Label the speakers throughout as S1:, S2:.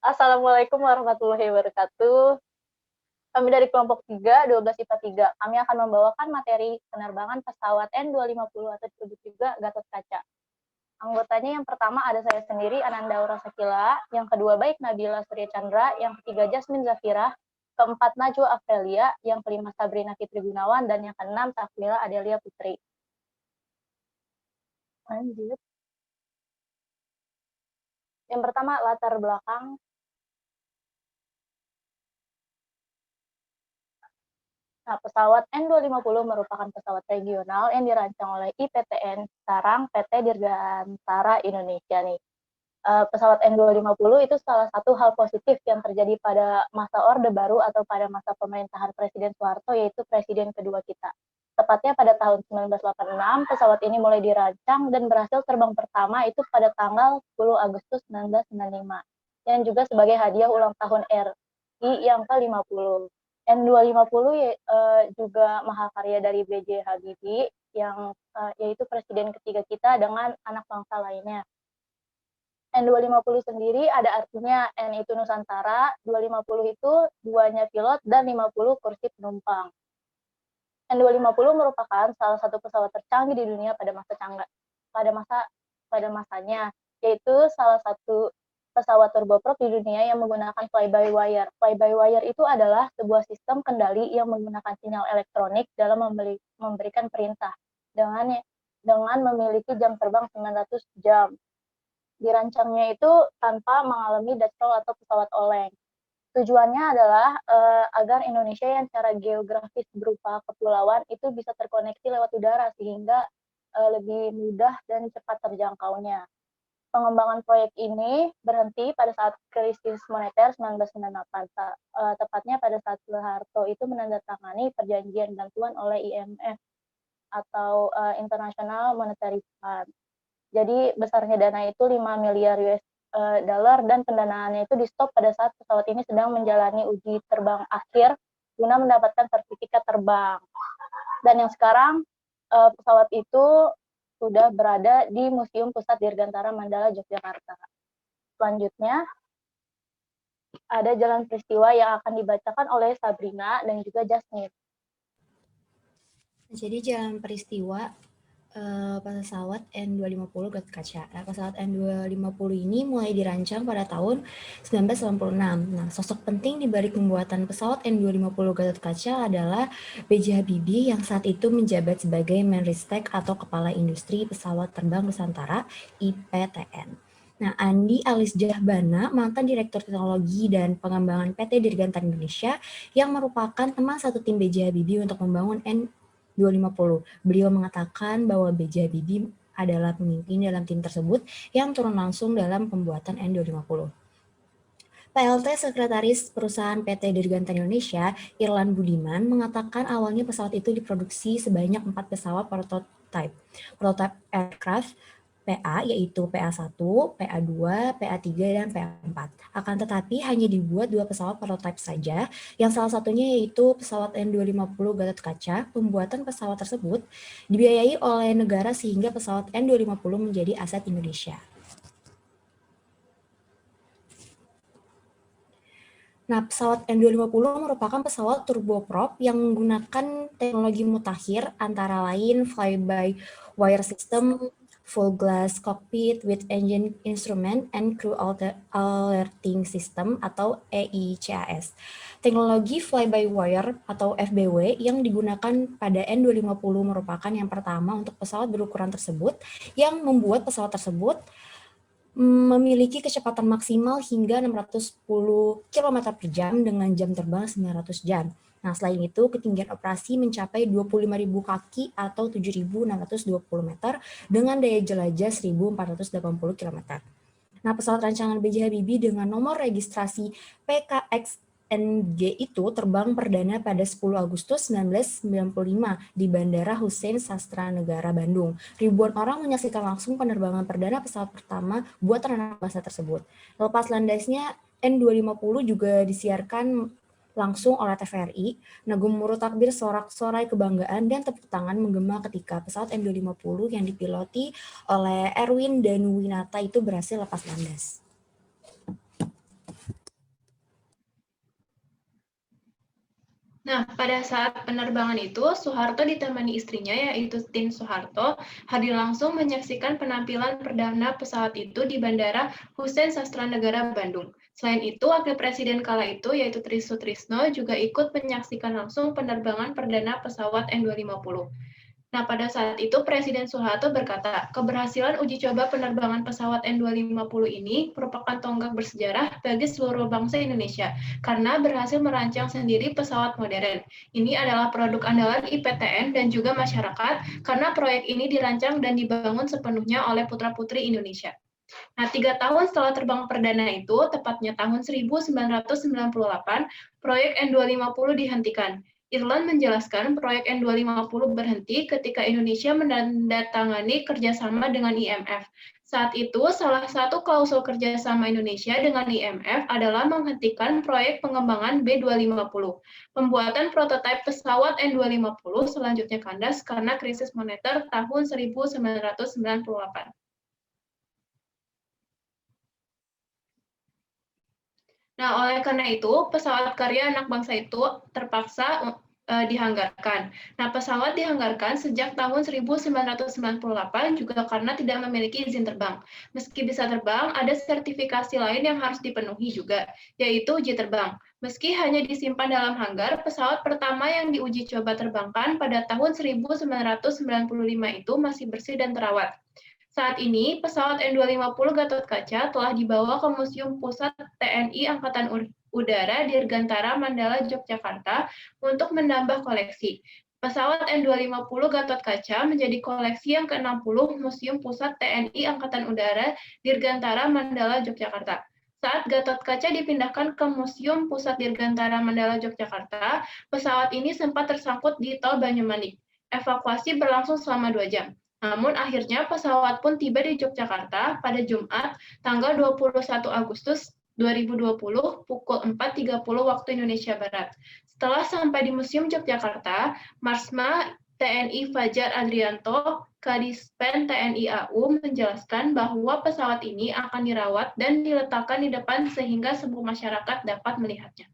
S1: Assalamualaikum warahmatullahi wabarakatuh. Kami dari kelompok 3, 12 IPA 3. Kami akan membawakan materi penerbangan pesawat N250 atau disebut juga Gatot Kaca. Anggotanya yang pertama ada saya sendiri, Ananda Aura Sakila. Yang kedua Baik Nabila Surya Chandra. Yang ketiga Jasmine Zafira. Keempat Najwa Aprilia. Yang kelima Sabrina Fitri Gunawan. Dan yang keenam Takmila Adelia Putri. Lanjut. Yang pertama latar belakang. Nah, pesawat N250 merupakan pesawat regional yang dirancang oleh IPTN Sarang PT Dirgantara Indonesia nih. Pesawat N250 itu salah satu hal positif yang terjadi pada masa Orde Baru atau pada masa pemerintahan Presiden Soeharto, yaitu presiden kedua kita. Tepatnya pada tahun 1986, pesawat ini mulai dirancang dan berhasil terbang pertama itu pada tanggal 10 Agustus 1995, yang juga sebagai hadiah ulang tahun RI yang ke-50. N250 juga mahakarya dari B.J. Habibie, yang yaitu presiden ketiga kita dengan anak bangsa lainnya. N250 sendiri ada artinya N itu Nusantara, 250 itu duanya pilot, dan 50 kursi penumpang. N250 merupakan salah satu pesawat tercanggih di dunia pada masanya, yaitu salah satu pesawat turboprop di dunia yang menggunakan fly-by-wire. Fly-by-wire itu adalah sebuah sistem kendali yang menggunakan sinyal elektronik dalam memberikan perintah dengan memiliki jam terbang 900 jam. Dirancangnya itu tanpa mengalami dactyl atau pesawat oleng. Tujuannya adalah agar Indonesia yang secara geografis berupa kepulauan itu bisa terkoneksi lewat udara sehingga lebih mudah dan cepat terjangkaunya. Pengembangan proyek ini berhenti pada saat krisis moneter 1998, tepatnya pada saat Soeharto itu menandatangani perjanjian bantuan oleh IMF atau International Monetary Fund. Jadi besarnya dana itu 5 miliar US dollar dan pendanaannya itu di stop pada saat pesawat ini sedang menjalani uji terbang akhir guna mendapatkan sertifikat terbang. Dan yang sekarang pesawat itu sudah berada di Museum Pusat Dirgantara Mandala, Yogyakarta. Selanjutnya ada jalan peristiwa yang akan dibacakan oleh Sabrina dan juga Jasmine.
S2: Jadi jalan peristiwa pesawat N250 Gatot Kaca. Nah, pesawat N250 ini mulai dirancang pada tahun 1996. Nah, sosok penting di balik pembuatan pesawat N250 Gatot Kaca adalah B.J. Habibie yang saat itu menjabat sebagai Menristek atau Kepala Industri Pesawat Terbang Nusantara (IPTN). Nah, Andi Alis Jahbana, mantan Direktur Teknologi dan Pengembangan PT Dirgantara Indonesia, yang merupakan teman satu tim B.J. Habibie untuk membangun N250. Beliau mengatakan bahwa B.J. Habibie adalah pemimpin dalam tim tersebut yang turun langsung dalam pembuatan N250. PLT Sekretaris Perusahaan PT Dirgantara Indonesia, Irlan Budiman, mengatakan awalnya pesawat itu diproduksi sebanyak 4 pesawat prototipe aircraft PA, yaitu PA1, PA2, PA3, dan PA4. Akan tetapi hanya dibuat 2 pesawat prototipe saja, yang salah satunya yaitu pesawat N250 Gatot Kaca. Pembuatan pesawat tersebut dibiayai oleh negara sehingga pesawat N250 menjadi aset Indonesia. Nah, pesawat N250 merupakan pesawat turboprop yang menggunakan teknologi mutakhir antara lain fly-by-wire system, full glass cockpit with engine instrument and crew alerting system atau EICAS. Teknologi fly-by-wire atau FBW yang digunakan pada N250 merupakan yang pertama untuk pesawat berukuran tersebut, yang membuat pesawat tersebut memiliki kecepatan maksimal hingga 610 km per jam dengan jam terbang 900 jam. Nah, selain itu, ketinggian operasi mencapai 25.000 kaki atau 7.620 meter dengan daya jelajah 1.480 km. Nah, pesawat rancangan B.J. Habibie dengan nomor registrasi PKXNG itu terbang perdana pada 10 Agustus 1995 di Bandara Hussein Sastranegara, Bandung. Ribuan orang menyaksikan langsung penerbangan perdana pesawat pertama buatan anak bangsa tersebut. Lepas landasnya N250 juga disiarkan langsung oleh TVRI. Gemuruh takbir, sorak-sorai kebanggaan, dan tepuk tangan menggema ketika pesawat N250 yang dipiloti oleh Erwin Danuwinata itu berhasil lepas landas.
S3: Nah, pada saat penerbangan itu, Soeharto ditemani istrinya yaitu Tien Soeharto hadir langsung menyaksikan penampilan perdana pesawat itu di Bandara Hussein Sastranegara, Bandung. Selain itu, Wakil Presiden kala itu yaitu Tri Sutrisno juga ikut menyaksikan langsung penerbangan perdana pesawat N250. Nah, pada saat itu Presiden Soeharto berkata, keberhasilan uji coba penerbangan pesawat N250 ini merupakan tonggak bersejarah bagi seluruh bangsa Indonesia karena berhasil merancang sendiri pesawat modern. Ini adalah produk andalan IPTN dan juga masyarakat karena proyek ini dirancang dan dibangun sepenuhnya oleh putra-putri Indonesia. Nah, 3 tahun setelah terbang perdana itu, tepatnya tahun 1998, proyek N250 dihentikan. Irland menjelaskan proyek N250 berhenti ketika Indonesia menandatangani kerjasama dengan IMF. Saat itu, salah satu klausul kerjasama Indonesia dengan IMF adalah menghentikan proyek pengembangan B250. Pembuatan prototipe pesawat N250 selanjutnya kandas karena krisis moneter tahun 1998. Nah, oleh karena itu, pesawat karya anak bangsa itu terpaksa dihanggarkan. Nah, pesawat dihanggarkan sejak tahun 1998 juga karena tidak memiliki izin terbang. Meski bisa terbang, ada sertifikasi lain yang harus dipenuhi juga, yaitu uji terbang. Meski hanya disimpan dalam hanggar, pesawat pertama yang diuji coba terbangkan pada tahun 1995 itu masih bersih dan terawat. Saat ini, pesawat N250 Gatot-Kaca telah dibawa ke Museum Pusat TNI Angkatan Udara Dirgantara Mandala, Yogyakarta untuk menambah koleksi. Pesawat N250 Gatot-Kaca menjadi koleksi yang ke-60 Museum Pusat TNI Angkatan Udara Dirgantara Mandala, Yogyakarta. Saat Gatot-Kaca dipindahkan ke Museum Pusat Dirgantara Mandala, Yogyakarta, pesawat ini sempat tersangkut di tol Banyumanik. Evakuasi berlangsung selama 2 jam. Namun akhirnya pesawat pun tiba di Yogyakarta pada Jumat, tanggal 21 Agustus 2020 pukul 4.30 waktu Indonesia Barat. Setelah sampai di Museum Yogyakarta, Marsma TNI Fajar Adrianto, Kadispen TNI AU menjelaskan bahwa pesawat ini akan dirawat dan diletakkan di depan sehingga semua masyarakat dapat melihatnya.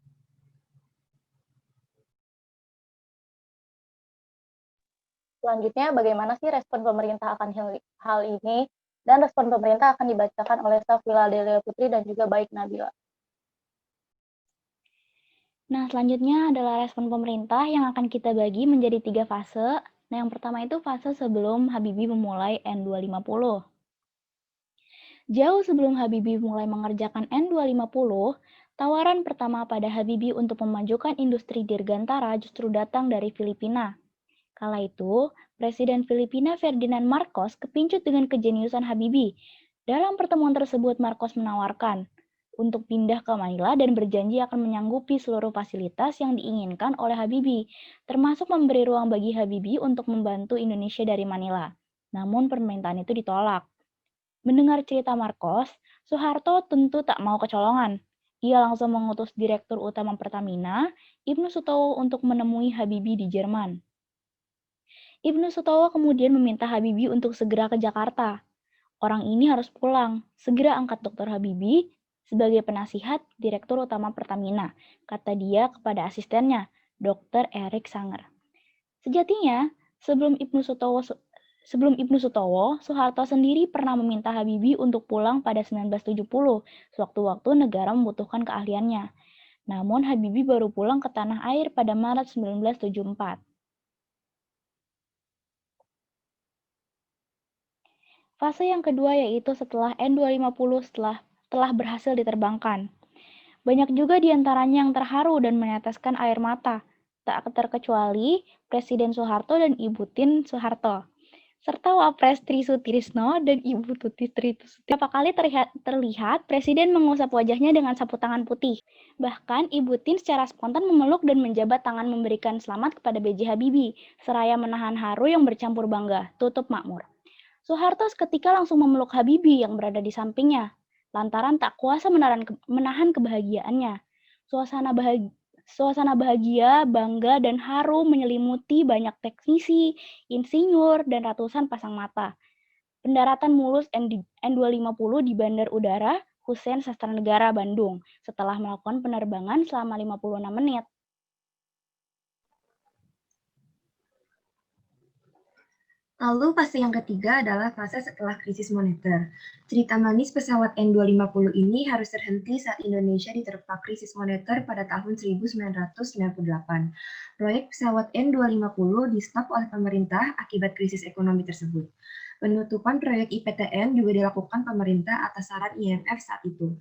S1: Selanjutnya, bagaimana sih respon pemerintah akan hal ini? Dan respon pemerintah akan dibacakan oleh staf Philadelphia Putri dan juga Baik Nabila.
S4: Nah, selanjutnya adalah respon pemerintah yang akan kita bagi menjadi 3 fase. Nah, yang pertama itu fase sebelum Habibie memulai N250. Jauh sebelum Habibie mulai mengerjakan N250, tawaran pertama pada Habibie untuk memajukan industri dirgantara justru datang dari Filipina. Kala itu, Presiden Filipina Ferdinand Marcos kepincut dengan kejeniusan Habibie. Dalam pertemuan tersebut, Marcos menawarkan untuk pindah ke Manila dan berjanji akan menyanggupi seluruh fasilitas yang diinginkan oleh Habibie, termasuk memberi ruang bagi Habibie untuk membantu Indonesia dari Manila. Namun permintaan itu ditolak. Mendengar cerita Marcos, Soeharto tentu tak mau kecolongan. Ia langsung mengutus Direktur Utama Pertamina, Ibnu Sutowo, untuk menemui Habibie di Jerman. Ibnu Sutowo kemudian meminta Habibie untuk segera ke Jakarta. Orang ini harus pulang, segera angkat Dr. Habibie sebagai penasihat Direktur Utama Pertamina, kata dia kepada asistennya, Dr. Erik Sanger. Sejatinya, sebelum Ibnu Sutowo, Soeharto sendiri pernah meminta Habibie untuk pulang pada 1970, sewaktu-waktu negara membutuhkan keahliannya. Namun Habibie baru pulang ke tanah air pada Maret 1974. Fase yang kedua yaitu setelah N250 telah berhasil diterbangkan. Banyak juga di antaranya yang terharu dan meneteskan air mata, tak terkecuali Presiden Soeharto dan Ibu Tien Soeharto, serta Wapres Tri Sutrisno dan Ibu Tuti Tri Sutrisno. Beberapa kali terlihat Presiden mengusap wajahnya dengan sapu tangan putih. Bahkan Ibu Tien secara spontan memeluk dan menjabat tangan memberikan selamat kepada B.J. Habibie, seraya menahan haru yang bercampur bangga, tutup makmur. Soeharto seketika langsung memeluk Habibie yang berada di sampingnya, lantaran tak kuasa menahan kebahagiaannya. Suasana bahagia, bangga, dan haru menyelimuti banyak teknisi, insinyur, dan ratusan pasang mata. Pendaratan mulus N250 di Bandar Udara Hussein Sastranegara, Bandung, setelah melakukan penerbangan selama 56 menit.
S5: Lalu fase yang ketiga adalah fase setelah krisis moneter. Cerita manis pesawat N250 ini harus terhenti saat Indonesia diterpa krisis moneter pada tahun 1998. Proyek pesawat N250 di-stop oleh pemerintah akibat krisis ekonomi tersebut. Penutupan proyek IPTN juga dilakukan pemerintah atas saran IMF saat itu.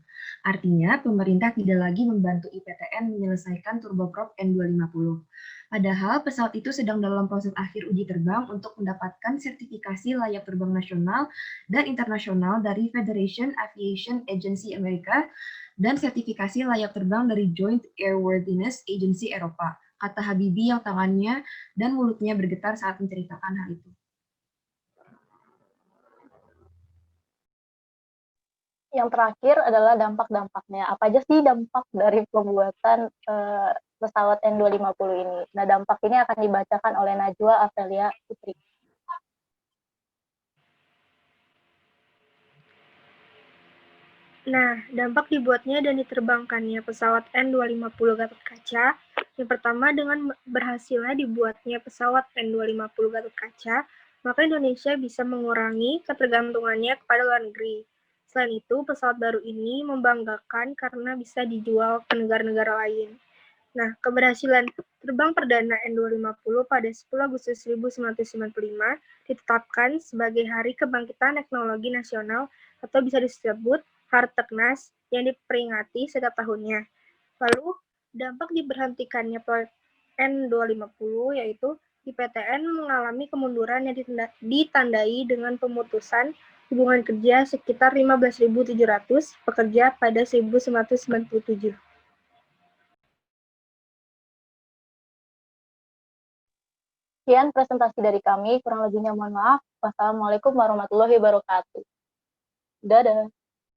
S5: Artinya, pemerintah tidak lagi membantu IPTN menyelesaikan turboprop N250. Padahal pesawat itu sedang dalam proses akhir uji terbang untuk mendapatkan sertifikasi layak terbang nasional dan internasional dari Federation Aviation Agency Amerika dan sertifikasi layak terbang dari Joint Airworthiness Agency Eropa, kata Habibie yang tangannya dan mulutnya bergetar saat menceritakan hal itu.
S1: Yang terakhir adalah dampak-dampaknya. Apa aja sih dampak dari pembuatan pesawat N250 ini? Nah, dampak ini akan dibacakan oleh Najwa Afelia Putri.
S6: Nah, dampak dibuatnya dan diterbangkannya pesawat N250 Gatot Kaca, yang pertama dengan berhasilnya dibuatnya pesawat N250 Gatot Kaca, maka Indonesia bisa mengurangi ketergantungannya kepada luar negeri. Selain itu, pesawat baru ini membanggakan karena bisa dijual ke negara-negara lain. Nah, keberhasilan terbang perdana N250 pada 10 Agustus 1995 ditetapkan sebagai Hari Kebangkitan Teknologi Nasional atau bisa disebut Harteknas yang diperingati setiap tahunnya. Lalu, dampak diberhentikannya proyek N250 yaitu IPTN mengalami kemunduran yang ditandai dengan pemutusan hubungan kerja sekitar 15.700 pekerja pada 1997.
S1: Sekian presentasi dari kami, kurang lebihnya mohon maaf. Wassalamualaikum warahmatullahi wabarakatuh. Dadah.